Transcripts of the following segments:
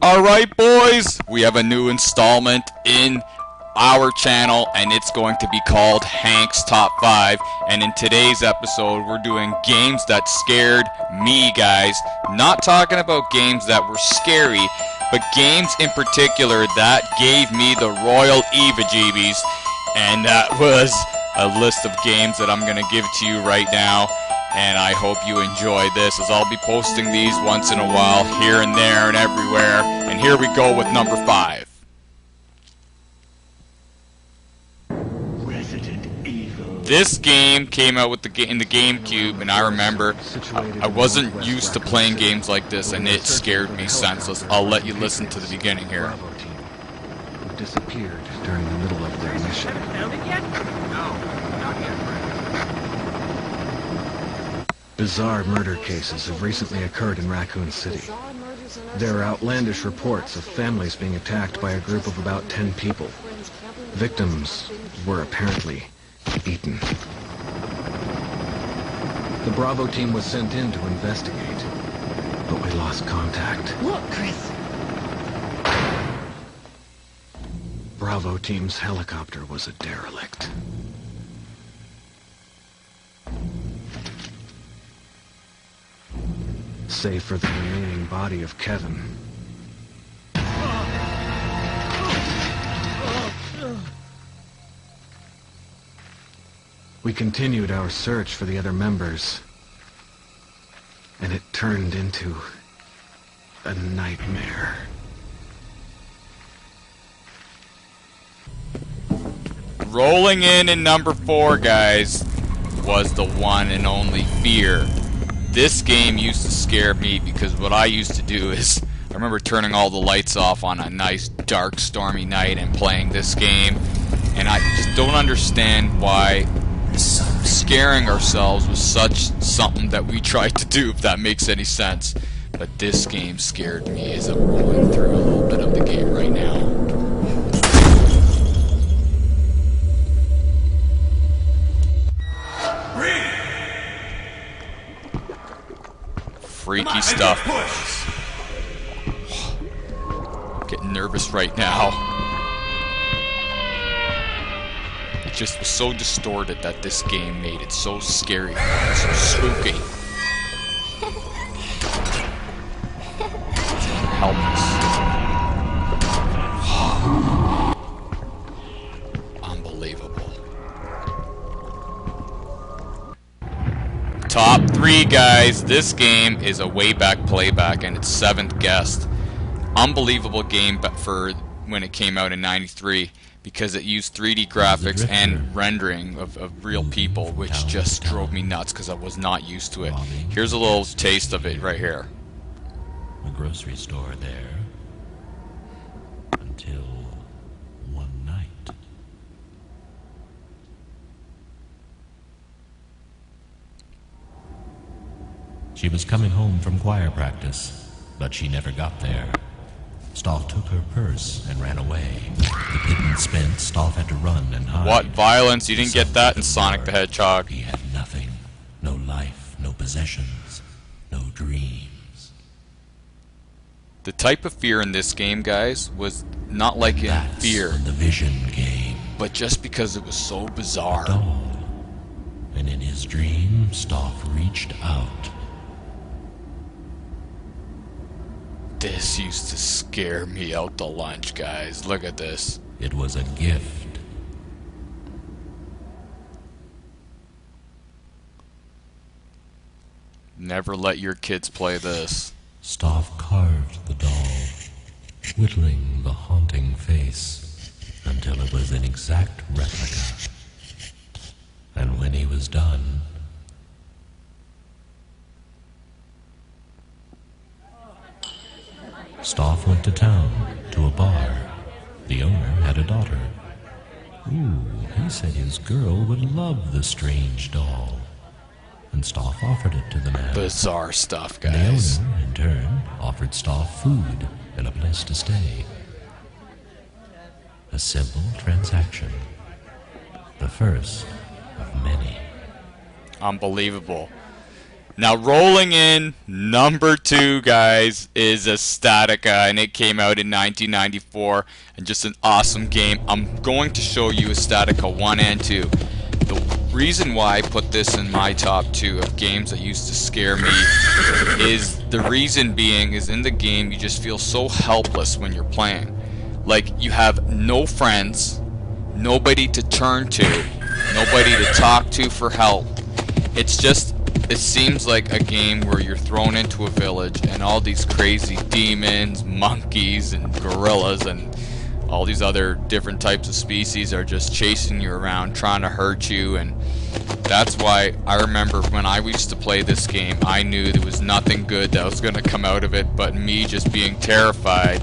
Alright boys, we have a new installment in our channel and it's going to be called HANKS Top 5, and in today's episode we're doing games that scared me, guys. Not talking about games that were scary, but games in particular that gave me the royal eeva-jeebies, and that was a list of games that I'm going to give to you right now. And I hope you enjoy this, as I'll be posting these once in a while, here and there and everywhere. And here we go with number 5. Resident Evil. This game came out with in the GameCube, and I remember I wasn't used to playing games like this, and it scared me senseless. I'll let you listen to the beginning here. Bravo team, who disappeared during the middle of their mission. Found it yet? No, not yet, Brad. Bizarre murder cases have recently occurred in Raccoon City. There are outlandish reports of families being attacked by a group of about 10 people. Victims were apparently eaten. The Bravo team was sent in to investigate, but we lost contact. Look, Chris. Bravo team's helicopter was a derelict. Save for the remaining body of Kevin. We continued our search for the other members, and it turned into a nightmare. Rolling in number 4, guys, was the one and only Fear. This game used to scare me because what I used to do is, I remember turning all the lights off on a nice dark stormy night and playing this game, and I just don't understand why scaring ourselves was such something that we tried to do, if that makes any sense. But this game scared me, as I'm rolling through a little bit of the game right now. Freaky stuff. Getting nervous right now. It just was so distorted that this game made it so scary, so spooky. Helpless. Unbelievable. Top 3, guys. This game is a way back playback, and it's 7th guest. Unbelievable game, but for when it came out in '93, because it used 3D graphics and rendering of real people, which just drove me nuts because I was not used to it. Here's a little taste of it right here. A grocery store there until one night. She was coming home from choir practice, but she never got there. Stoff took her purse and ran away. The pittance spent, Stoff had to run and hide. What violence? You didn't get that in Sonic the Hedgehog. He had nothing. No life, no possessions, no dreams. The type of fear in this game, guys, was not like in That's Fear, the Vision game. but just because it was so bizarre. Doll. And in his dream, Stoff reached out. This used to scare me out to lunch, guys. Look at this. It was a gift. Never let your kids play this. Stoff carved the doll, whittling the haunting face until it was an exact replica. And when he was done, Stoff went to town, to a bar. The owner had a daughter. Ooh, he said his girl would love the strange doll. And Stoff offered it to the man. Bizarre stuff, The guys. owner, in turn, offered Stoff food and a place to stay. A simple transaction. The first of many. Unbelievable. Now rolling in number 2, guys, is Estatica, and it came out in 1994, and just an awesome game. I'm going to show you Estatica 1 and 2. The reason why I put this in my top 2 of games that used to scare me is the reason being is in the game you just feel so helpless when you're playing. Like, you have no friends, nobody to turn to, nobody to talk to for help. It seems like a game where you're thrown into a village and all these crazy demons, monkeys, and gorillas, and all these other different types of species are just chasing you around, trying to hurt you. And that's why I remember when I used to play this game, I knew there was nothing good that was going to come out of it but me just being terrified.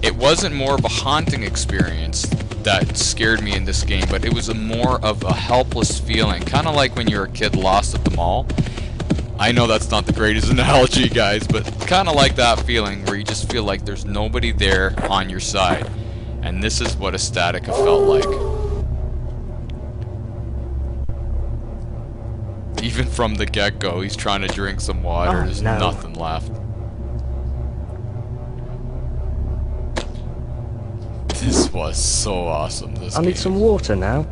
It wasn't more of a haunting experience that scared me in this game, but it was more of a helpless feeling, kind of like when you're a kid lost at the mall. I know that's not the greatest analogy, guys, but kind of like that feeling where you just feel like there's nobody there on your side. And this is what Estatica felt like. Even from the get-go, he's trying to drink some water. There's nothing left. This was so awesome, this game. I need some water now.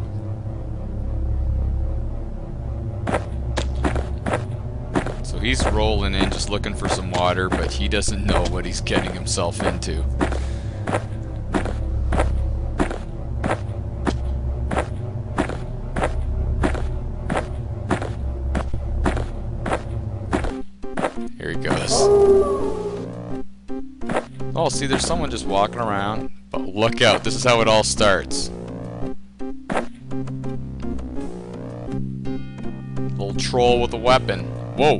So he's rolling in just looking for some water, but he doesn't know what he's getting himself into. Here he goes. Oh, see, there's someone just walking around. But look out, this is how it all starts. Little troll with a weapon. Whoa.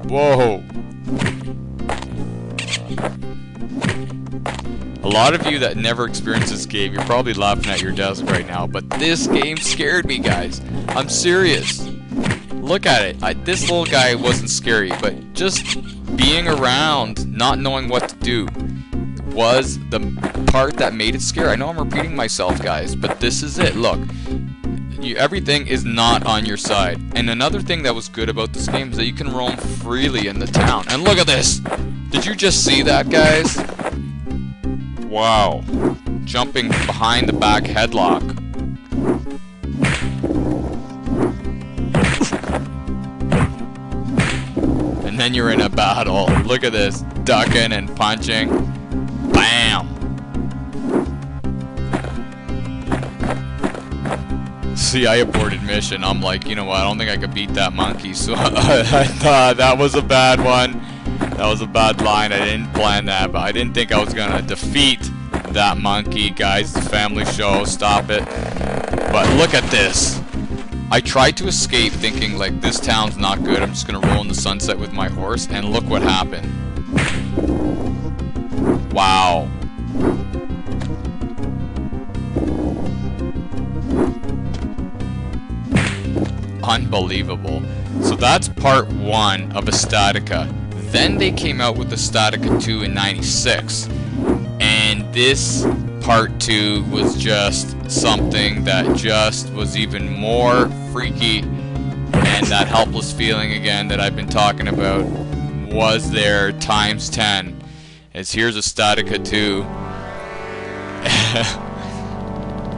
Whoa. A lot of you that never experienced this game, you're probably laughing at your desk right now, but this game scared me, guys. I'm serious. Look at it. This little guy wasn't scary, but just being around, not knowing what to do, was the part that made it scary. I know I'm repeating myself, guys, but this is it. Look, everything is not on your side. And another thing that was good about this game is that you can roam freely in the town. And look at this! Did you just see that, guys? Wow. Jumping behind the back headlock. And then you're in a battle. Look at this. Ducking and punching. Bam! See, I aborted mission. I'm like, you know what, I don't think I could beat that monkey, so I thought that was a bad one. That was a bad line. I didn't plan that, but I didn't think I was gonna defeat that monkey. Guys, the family show, stop it. But look at this. I tried to escape thinking, like, this town's not good, I'm just gonna roll in the sunset with my horse, and look what happened. Wow. Unbelievable. So that's part 1 of Estatica. Then they came out with Estatica 2 in '96. And this part 2 was just something that just was even more freaky. And that helpless feeling again that I've been talking about was there times 10. As here's Estatica 2.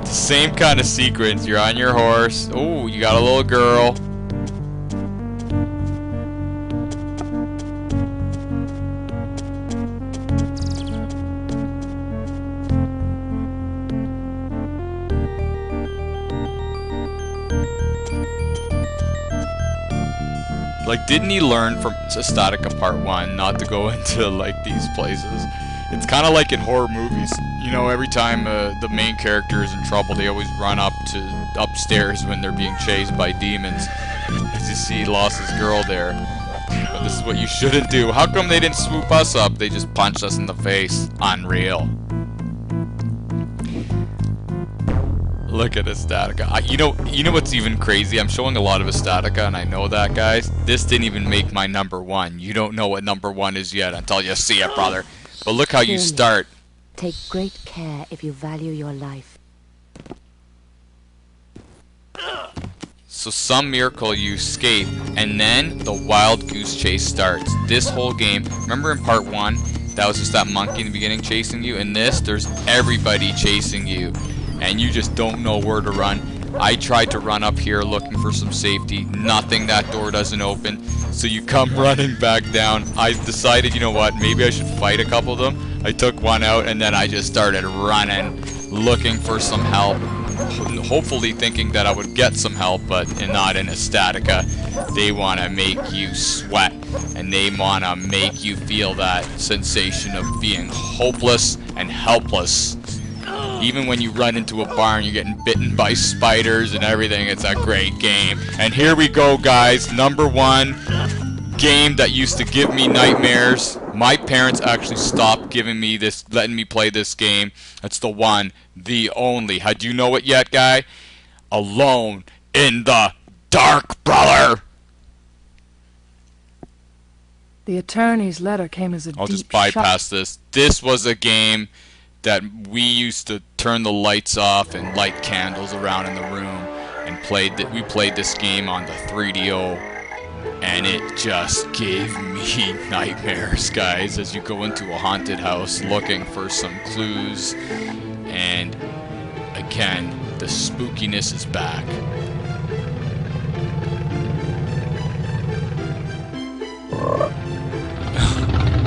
The same kind of sequence. You're on your horse. Oh, you got a little girl. Like, didn't he learn from Estatica Part 1 not to go into, like, these places? It's kind of like in horror movies. You know, every time the main character is in trouble, they always run up to upstairs when they're being chased by demons. As you see, he lost his girl there. But this is what you shouldn't do. How come they didn't swoop us up? They just punched us in the face. Unreal. Look at Estatica. You know what's even crazy? I'm showing a lot of Estatica, and I know that, guys. This didn't even make my number 1. You don't know what number 1 is yet until you see it, brother. But look how you start. Take great care if you value your life. So some miracle you escape, and then the wild goose chase starts. This whole game, remember in part 1, that was just that monkey in the beginning chasing you? In this, there's everybody chasing you, and you just don't know where to run. I tried to run up here looking for some safety. Nothing, that door doesn't open. So you come running back down. I decided, you know what, maybe I should fight a couple of them. I took one out, and then I just started running, looking for some help. Hopefully thinking that I would get some help, but not in a Statica. They want to make you sweat, and they want to make you feel that sensation of being hopeless and helpless. Even when you run into a barn, you're getting bitten by spiders and everything. It's a great game. And here we go, guys. Number 1 game that used to give me nightmares. My parents actually stopped giving me this, letting me play this game. That's the one, the only. Had you know it yet, guy? Alone in the Dark, brother. The attorney's letter came as a I'll deep just bypass shock. this. This was a game that we used to turn the lights off and light candles around in the room and we played this game on the 3DO, and it just gave me nightmares, guys, as you go into a haunted house looking for some clues, and again, the spookiness is back.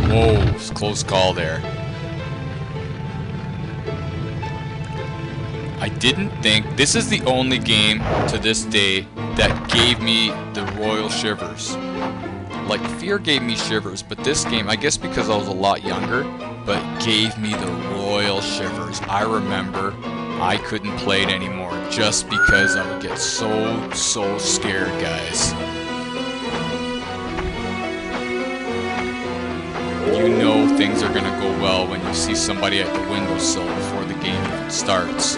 Whoa, it's a close call there. I didn't think, this is the only game to this day that gave me the royal shivers. Like, Fear gave me shivers, but this game, I guess because I was a lot younger, but gave me the royal shivers. I remember I couldn't play it anymore just because I would get so scared, guys. You know things are gonna go well when you see somebody at the windowsill before the game even starts.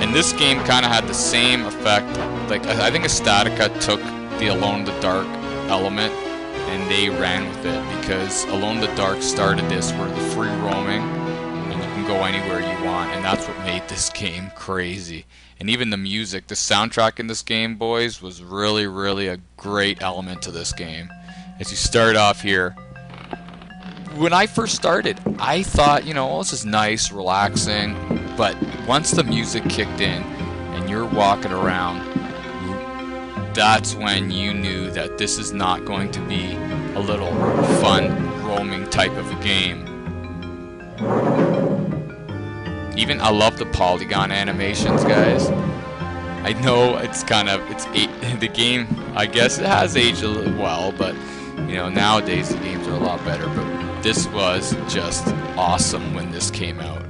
And this game kind of had the same effect. Like, I think Statica took the Alone in the Dark element and they ran with it, because Alone in the Dark started this where the free roaming and you can go anywhere you want, and that's what made this game crazy. And even the music, the soundtrack in this game, boys, was really a great element to this game. As you start off here, when I first started, I thought, you know, well, this is nice, relaxing, but once the music kicked in and you're walking around, that's when you knew that this is not going to be a little fun, roaming type of a game. Even, I love the polygon animations, guys. I know it's kind of, the game, I guess it has aged a little well, but you know, nowadays the games are a lot better, but this was just awesome when this came out.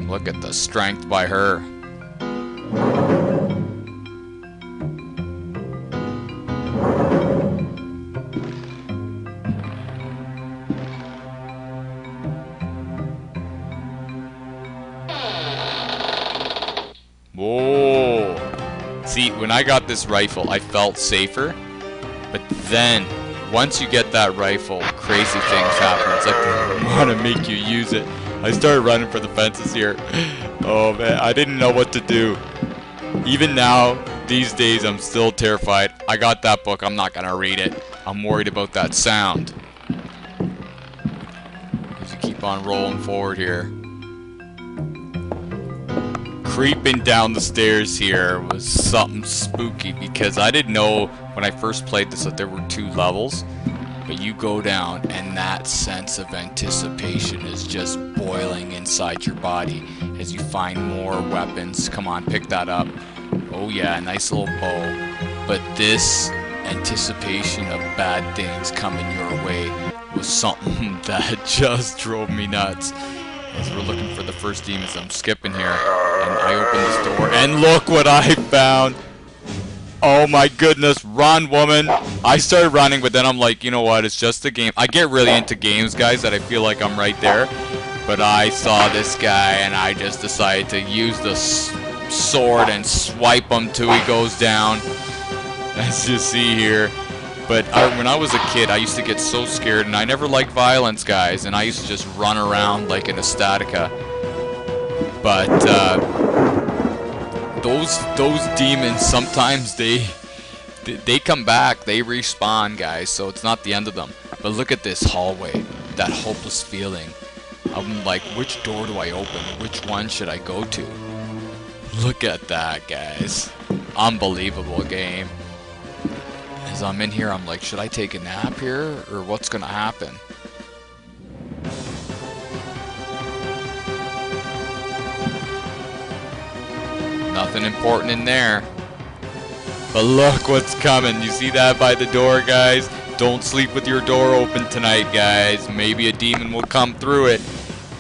Look at the strength by her. Whoa! See, when I got this rifle, I felt safer, but then once you get that rifle, crazy things happen. It's like they want to make you use it. I started running for the fences here. Oh man, I didn't know what to do. Even now, these days, I'm still terrified. I got that book, I'm not gonna read it. I'm worried about that sound. As you keep on rolling forward here. Creeping down the stairs here was something spooky, because I didn't know when I first played this that there were 2 levels. But you go down and that sense of anticipation is just boiling inside your body as you find more weapons. Come on, pick that up. Oh yeah, nice little bow. But this anticipation of bad things coming your way was something that just drove me nuts. As we're looking for the first demons, I'm skipping here, and I open this door, and look what I found! Oh my goodness, run, woman! I started running, but then I'm like, you know what, it's just a game. I get really into games, guys, that I feel like I'm right there. But I saw this guy, and I just decided to use the sword and swipe him till he goes down. As you see here. But when I was a kid, I used to get so scared, and I never liked violence, guys, and I used to just run around like in a Statica. But those demons, sometimes they come back, they respawn, guys, so it's not the end of them. But look at this hallway, that hopeless feeling. I'm like, which door do I open? Which one should I go to? Look at that, guys. Unbelievable game. As I'm in here, I'm like, should I take a nap here, or what's gonna happen? Nothing important in there. But look what's coming. You see that by the door, guys? Don't sleep with your door open tonight, guys. Maybe a demon will come through it.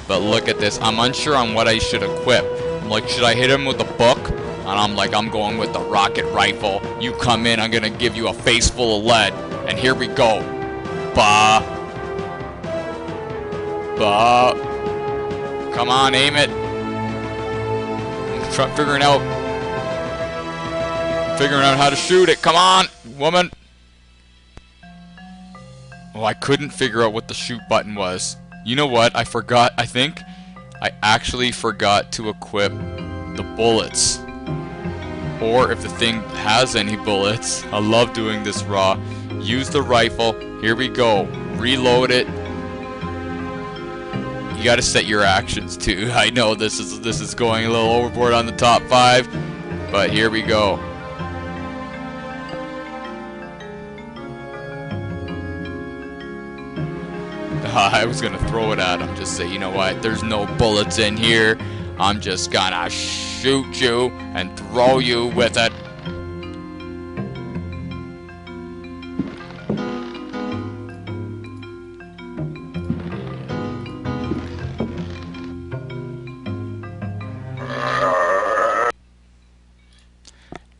But look at this. I'm unsure on what I should equip. I'm like, should I hit him with a book? And I'm like, I'm going with the rocket rifle. You come in, I'm gonna give you a face full of lead. And here we go. Bah. Bah. Come on, aim it. I'm figuring out how to shoot it. Come on, woman. Oh, I couldn't figure out what the shoot button was. You know what? I forgot. I think I actually forgot to equip the bullets. Or if the thing has any bullets. I love doing this raw. Use the rifle. Here we go. Reload it. You gotta set your actions too. I know this is going a little overboard on the top 5, but here we go. I was gonna throw it at him, just say, you know what, there's no bullets in here. I'm just gonna shoot you and throw you with it.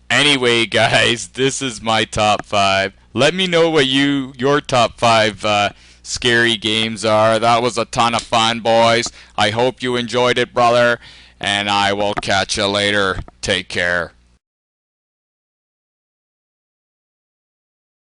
Anyway, guys, this is my top 5. Let me know what your top 5 scary games are. That was a ton of fun, boys. I hope you enjoyed it, brother, and I will catch you later. Take care.